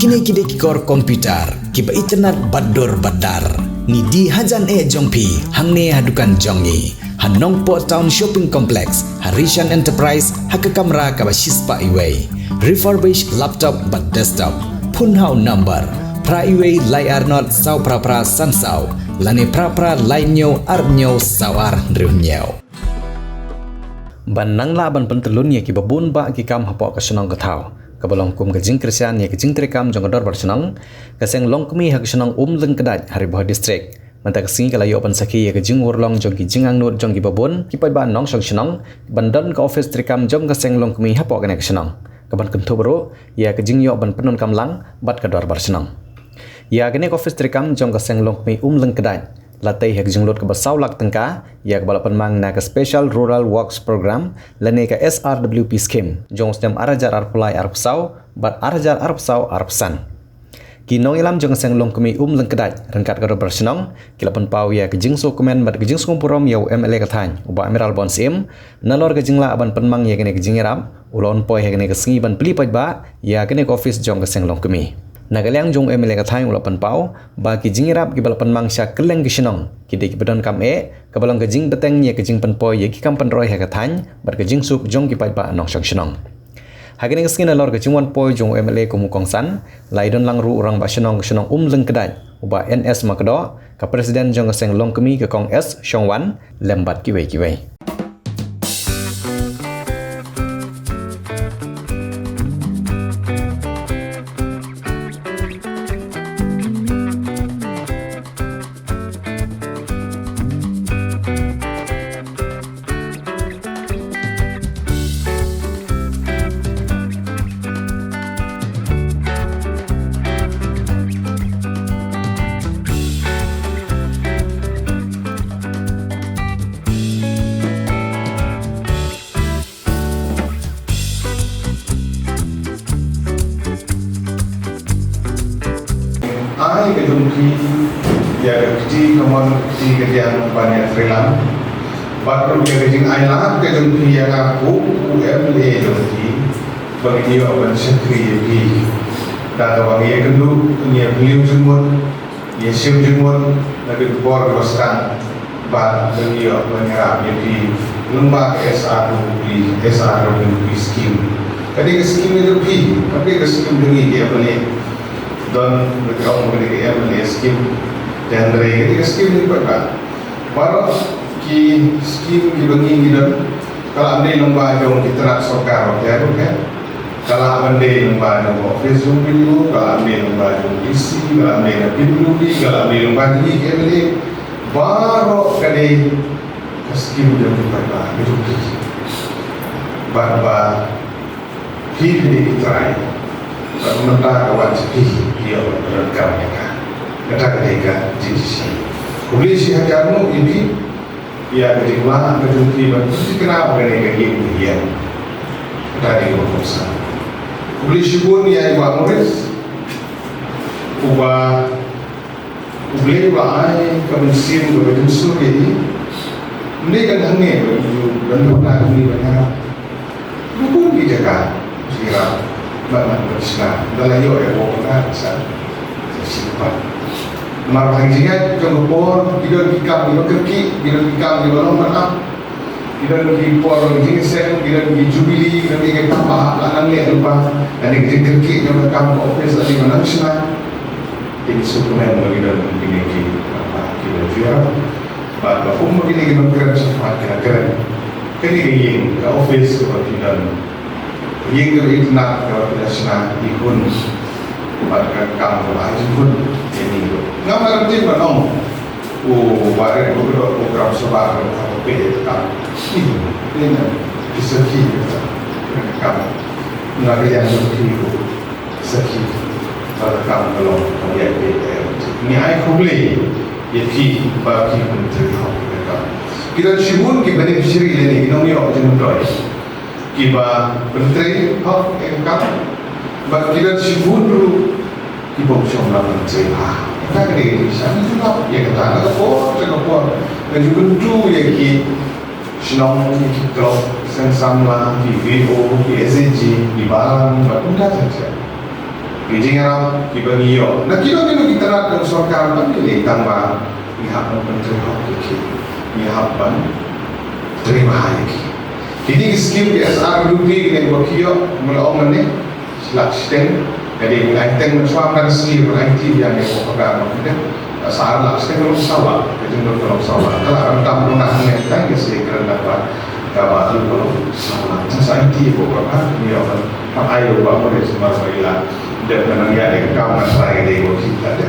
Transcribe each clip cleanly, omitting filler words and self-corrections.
Kini kikor komputer, kiba internet bador badar. Ni di hajan jongpi, hangne hadukan jongi. Hanong po town shopping complex, Harishan Enterprise, haka kamera kaba shispa iway. Refurbished laptop but desktop. Punhau number. Pra iway layar not saw pra sansau. Lani pra lainyo arnyo sawar riunyo. Ban nangla ban pentelun ya kibabun ba kikam hapok kasunong katau. Kabalong kum kajing Kristian ya kajing trekam jongkodor barsenang kaseng longkumi hak senang leng kedaj Hariboh district manta kasing kalayo pan saki ya kajing urlong jong kijing angnut jong kibabun kipai ban nong song senang bandan ka office trekam jong kaseng longkumi hapok kanek senang kaban kentu baru ya kajing yo ban penun kamlang bat kador barsenang ya kanek office trekam jong kaseng longkumi leng kedaj latay hak jinglot ka basaw lak tengka ya balapan mang na ka special rural works program lane ka SRWP scheme jong stem arajar arpulai arpsaw bat arajar arpsaw arpsan kinong ilam jong seng long kami lengkedat rengkat ka bersenong kilapan pau ya ka jingso komen bat ka jingso purom ya MLA ka than uba emerald bon sim nalor ka jingla aban penmang ya kene ka jingiram ulon poy ya kene ka singi ban pelipaj ba ya kene ka office jong ka seng long kami Nagaliang jong MLA kathay ulapan pau ba kijing irap kibalapan mangsya keleng kisinong kidi kibadon kam kabalang kajing beteng ya kajing penpoy ya kikam penroy ha kathany bar kajing sup jong kipai ba anong syang sinong hagini skin alor kajing wan poy jong MLA kumukongsan laidon langru urang ba sinong leng kedaj uba NS makdo ka presiden jong seng long kemi ka kong S Shongwan lembat kiwei Ai ke jumpi ya kecil kawan kecil kerjaan banyak freelance baru ya kecil ai lah ke jumpi yang aku UMLA jumpi bagi dia apa sekri lagi dah bagi ya kendu ni beliau semua ya siap semua lagi bor waskan bagi dia apa nyerap jadi lembaga SRWP scheme jadi scheme itu tapi scheme ini dia boleh dan mereka memiliki MLA scheme dan dari scheme ini berapa? Baru ki scheme ki bengi dan kalau anda lembaga yang kita nak sokar, ya kan? Kalau anda lembaga yang office dulu, kalau anda lembaga yang isi, kalau anda yang pindu, kalau anda lembaga ini MLA baru kali scheme yang berapa? Itu baru ini try. Pemerintah kawan sedih dia berrekam mereka kata ketika JCC polisi hajarmu ini ya kedua kedua kenapa mereka kemudian tadi berkosa polisi pun ya ibu Morris ubah boleh bahai kemensin berbentuk ini mereka hanya bentuk ini banyak bukan dijaga sekiranya Bapak Islam dalam yo ya bukan asal simpan marah hingga jengkor tidak dikam tidak kerki tidak dikam tidak lompat tidak dikipor hingga sen tidak dijubili tidak ditambah lahan lihat lupa dan yang kerki yang rekam office dari mana Islam ini suplemen bagi dalam ini apa kita jual bapak pun begini kita keren sempat keren kini ke office seperti dalam yang internet kalau tidak senang ikut pada kamu aja pun ini nggak mengerti mana barang program sebar atau beda kamu ini disegi kamu nggak ada yang segi pada kamu kalau lihat beda ini aku boleh jadi bagi menteri kita sibuk kita beneficiary ini kita punya orang kiba menteri hak engkau bagi kita sibuk dulu kiba usung lah menteri kita kena sana juga ya kita nak apa dan juga tu ya ki senang kita sensam lah di video di SG di barang benda saja Gijing Arab kibaniyo. Nak kira kita nak ke sorkar ban ni tambah pihak menteri lagi. Pihak ban terima lagi. Jadi skim PSR rugi dengan wakio melawan ni selaksten. Jadi item suam dan sendiri IT yang dipakai macam saat laksten kalau sawah, kejendur kalau sawah. Kalau rentam lunak ni kan kasi kerana dapat dapat tu kalau sawah. Jadi IT beberapa ni orang ayo bawa dari semua sebelah. Dan menangnya ada kawan saya di kita ada.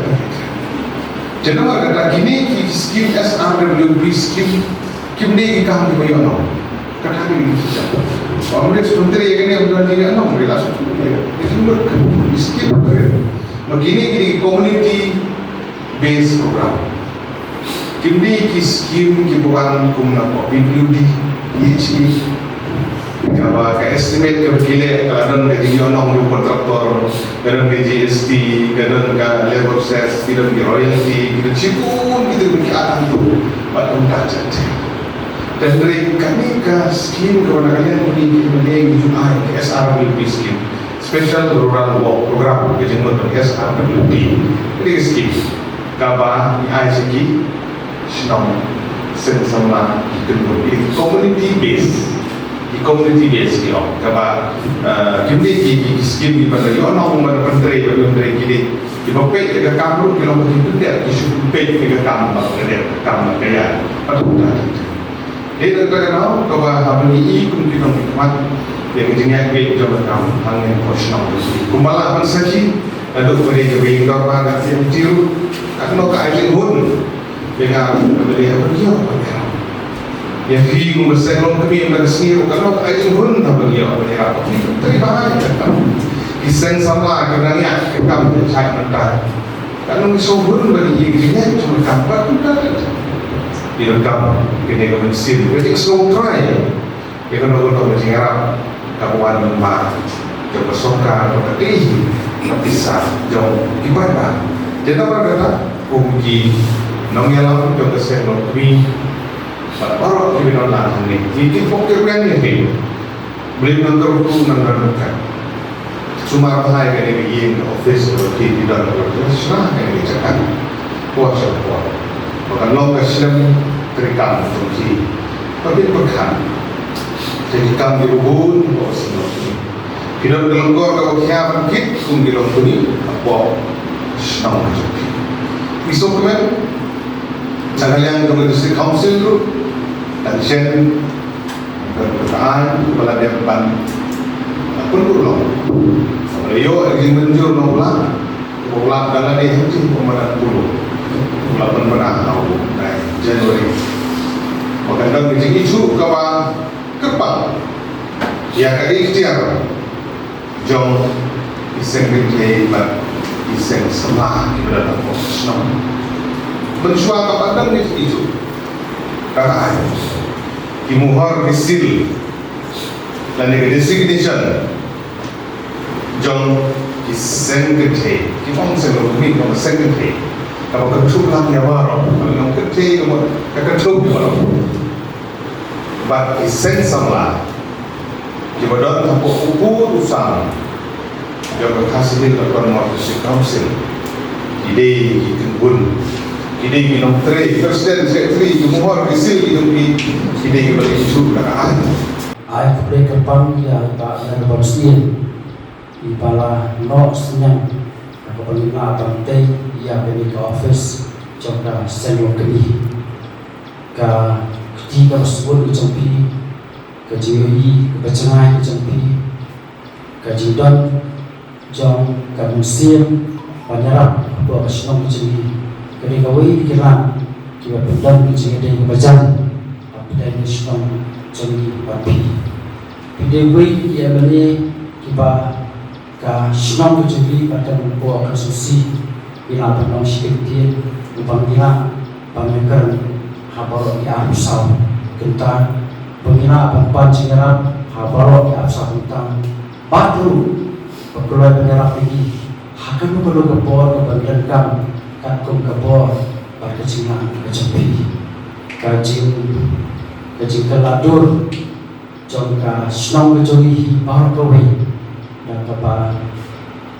Jadi orang kata kini skim SRWB skim ni kita di mana? Kata ni saja. Orang menteri yang ni sudah tidak nak berlaku. Itu berkembang skim berkembang. Begini community based program. Kini skim kibuan kumna PWD, EHE. Kalau ke estimate ke berkile kadang ke orang kontraktor, kadang ke GST, kadang ke labor cess, kadang ke royalty, kita cipun kita berkiatan tu, baru dah jadi. Dan dari kami ke skim kepada kalian ini ke SRWB skim, Special Rural Work Program kejenut SRWB. Ini skim, kaba ICG, senang, sama itu community based. Di community based kilo, kaba kini skim di mana yo orang menteri kini di bawah ke kampung kilo begitu dia isu pay ke kampung kaya atau tidak. Dia terkenal kaba habis pun kita nikmat yang jenis ke jalan kampung hanya kosong. Kumalah ansaki ada beri bingkar pada yang jiru kerana kain hun dengan beri apa dia yang hiu berselong kami bersih kalau air pun tak bagi apa dia terima kasih isen sama kerana kita mencari mentah kalau misalnya bagi dia cuma kampak kita direkam kena kemensin jadi slow try kita nak tahu macam Arab kawan memang coba sokar atau bisa jauh gimana jadi apa kata uji nongyalam coba selong kami baru kita nak ni. Jadi fokus yang ni, beli nonton tu nonton kan. Cuma apa yang ni begini office atau di dalam office, sana yang ni cakap kuat semua. Bukan long kesim terikam fungsi, tapi berkan. Jadi kami berhubung, bawa semua ni. Kita berlengkar kalau kiam kit, kung dilong ni apa senang macam ni. Besok kemen, jangan yang kemen district council tu. Action berkenaan kepala depan pendulum. Beliau ingin menjur nolah, nolah dalam dia henti pemenang puluh, nolah pemenang tahun Januari. Makanya kita isu kawan kepal, yang kali ikhtiar, jom iseng berkaitan, iseng selah di dalam profesional. Mensuah kapan ni isu. Karena kimuhar hasil dan designation jong kisengkete kifong selokmi kalau sengkete kalau ketuk lang yawaro kalau kete kalau ketuk yawaro but iseng samla kibadot tapo upu usang jong kasih lakukan marketing council ide ikun ini minum teri, presiden sekretari jumhur hasil ini ini bagi isu kerajaan. Ayat berkembang ya tak ada bersih. Ipala no senyang apabila pantai ia pergi ke office coba senior kini ke ketiga tersebut kecempi ke JOI ke Pecengai kecempi ke Jidon jong ke museum penyerap buat kesenong kecempi kini kawai dikenal kita pendam kecil ada yang berjalan apa dan Islam jadi babi dia kawai ia beli kita ke Islam kecil pada membuat konstruksi bila pendam sikit upang dia pemikir habarok ya absal kita pengira pempan cingerap habarok ya absal tentang baru perkeluar penyerap lagi akan perlu kebor kebagian kam kum kabor pada cingan kecempi kajing keladur jongka senang kejoli baru kawai dan kapa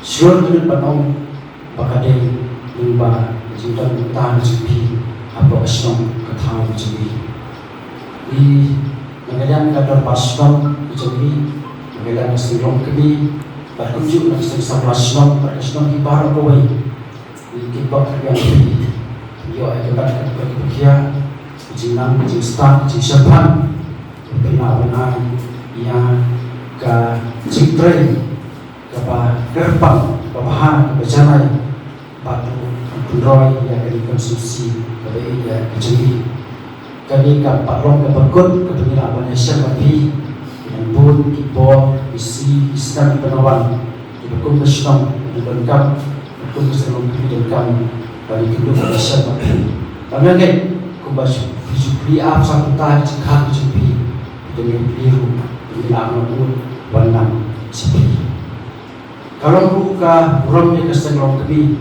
Sure tu panong bakadei lingba jidan tahan jipi apa asnom kethang jipi. Di nagadan kadar pasnom jipi nagadan silong kini berkunjung nak sama asnom asnom ibarat kawai. Di kipak yang ini yo akibat berkukia jinang jistan jisapan benar-benar yang ke citre kepada gerbang kebahan berjalan batu pendroy yang dikonsumsi kepada ia kecil kami kapal long keberkut kepentingan Malaysia bagi dengan pun ibu isi Islam penawan dibekung Islam dilengkap dibekung Islam dilengkap bagi kedua Malaysia bagi kami angin kubaju beli apa satu tahun cikak jumpi dengan biru dengan pun warna sepi. Kalau buka burungnya kesenggol kami,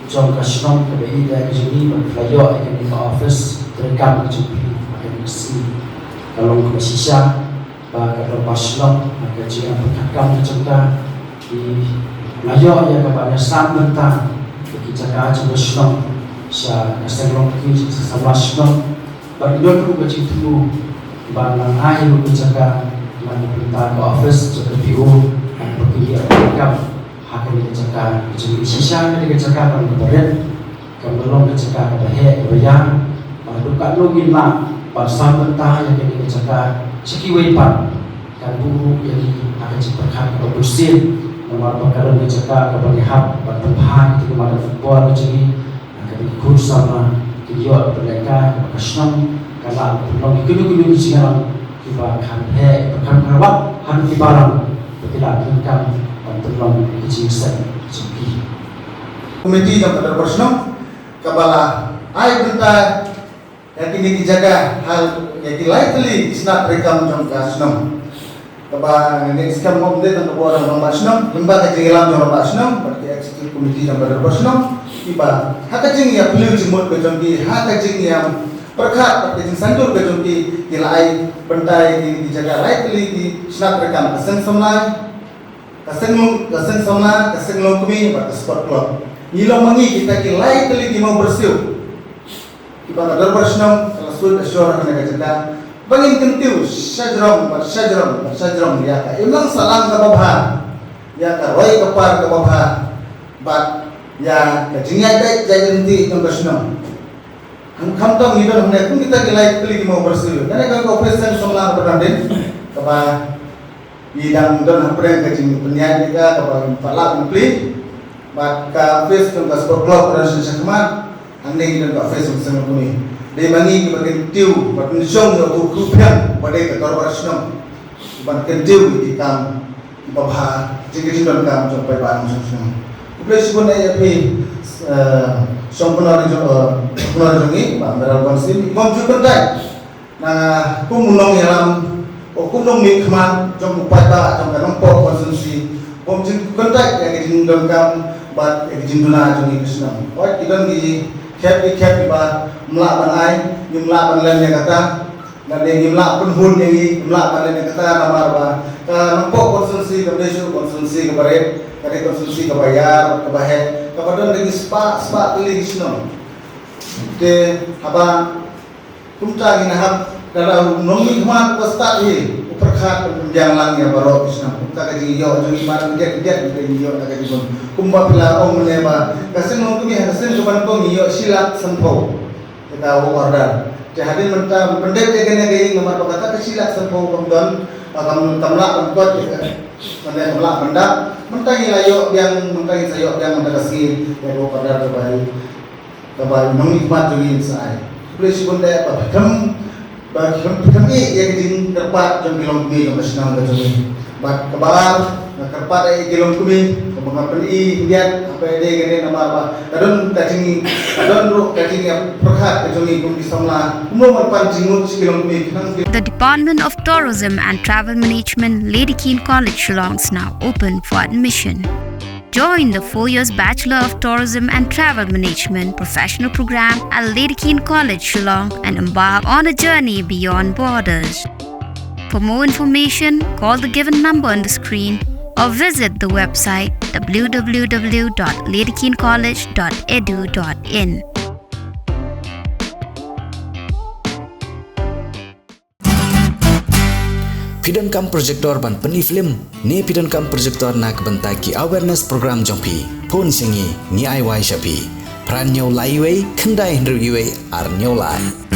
jom kasnom kami dari sini berflayo akan di office terekam kejumpi akan besi. Kalau kami sisa, kalau pasnom akan jika berkakam kejumpa di layo yang kepada sam bentang kita kaji pasnom sa kesenggol kami sama pasnom berdua tu kecil tu barang air kita mana perintah ke office jadi PO dan pergi berkam akan dikecakan jadi sisa dikecakan pada keberat kemudian dikecakan pada bayang duka login mak pasal mentah yang dikecakan sekiwipan dan buru yang akan diperkat ke busir nomor perkara dikecakan kepada hak bertempat itu kepada football jadi akan dikur sama kiot mereka kesnom kalau belum ikut-ikut sekarang kita akan berkan merawat hanu barang tidak tinggal dan tolong kecilsan sepi. Komiti yang pada persno kabala ai benta yang kini dijaga hal yang likely is not rekam jom kasnom kaba ini skam mobde dan orang jom kasnom lembaga jegelam jom kasnom berarti eksekutif komiti yang pada persno tiba hakajing ya beliau jemut ke jom di hakajing yang perkat berarti sandur ke jom di ilai bentai di dijaga likely di snap rekam kesen somlai kesen somla kesen lokmi berarti sport club nilong mangi kita ki likely di mau bersiu kita ada bersnam kalau sudah syurah negara kita bangin kentiu sajram ya ka imang salam ka babha ya ka roy kapar ka babha bat ya ka jingai dai jajanti ng bersnam ang kamtang ito na kung kita kilay kali mo bersilu karena kalau operation somla berdanding kapa bidang don hampir kecing penyiar juga kapa pala komplit bat ka face ka sport club dan sesaman anding dan ka face sama kami dai mangi ka bagian tiu bat nisong yo rupiah pada ka korporasyon bat kentiu di kam babha jing don kam sampai bang sama komplit pun ay সম্পূর্ণ জমি বাংলার কনসিল মঞ্জুর করতে না কুমুনং ইয়ালাম ও কুমুনং মিখমান জম উপায়টা জম কানং পর কনসেন্সি মঞ্জুর করতে একদিন দমকাম বা একদিন দুনা জমি কৃষ্ণ ওই কিদন gi khép ba mla ban ai mla ban len ya kata dan yang mla pun hun yang mla ban len kata namar ba nang pok konsumsi kebaret kare konsumsi kebayar kebahe kepada lagi spa pilih sino te apa kumta gina hab kalau nomi kemana pesta hi uperkhat penjanglang ya baro kisna kumta kaji yo joni marang dia yo kaji bon kumba pila om neba kasen no kumi kasen kapan ko yo silat sampo kita order jahadin menta pendek kene gei nomor kata silat sampo komdon kamla kompot mana kamla pendak mentangi layo yang mentangi sayok yang mendekasi yang pada kebaik mengikmat juga saya polisi pun dia kami yang di tempat jam kilom kumi yang bersenang berjumpa bat kebar kerpat yang kilom kumi kebangan peni lihat apa dia gini nama apa kadang kacing yang perhat berjumpa kumi samla umum panjingut kilom kumi. The Department of Tourism and Travel Management, Lady Keane College, Shillong is now open for admission. Join the 4 years Bachelor of Tourism and Travel Management professional program at Lady Keane College, Shillong and embark on a journey beyond borders. For more information, call the given number on the screen or visit the website www.ladykeencollege.edu.in. Pidon kam projector ban peni film ne pidon kam projector nak bentaki awareness program jompi phone singi ni ai wai shapi pran nyau lai wei khandai hendru wei ar nyau lai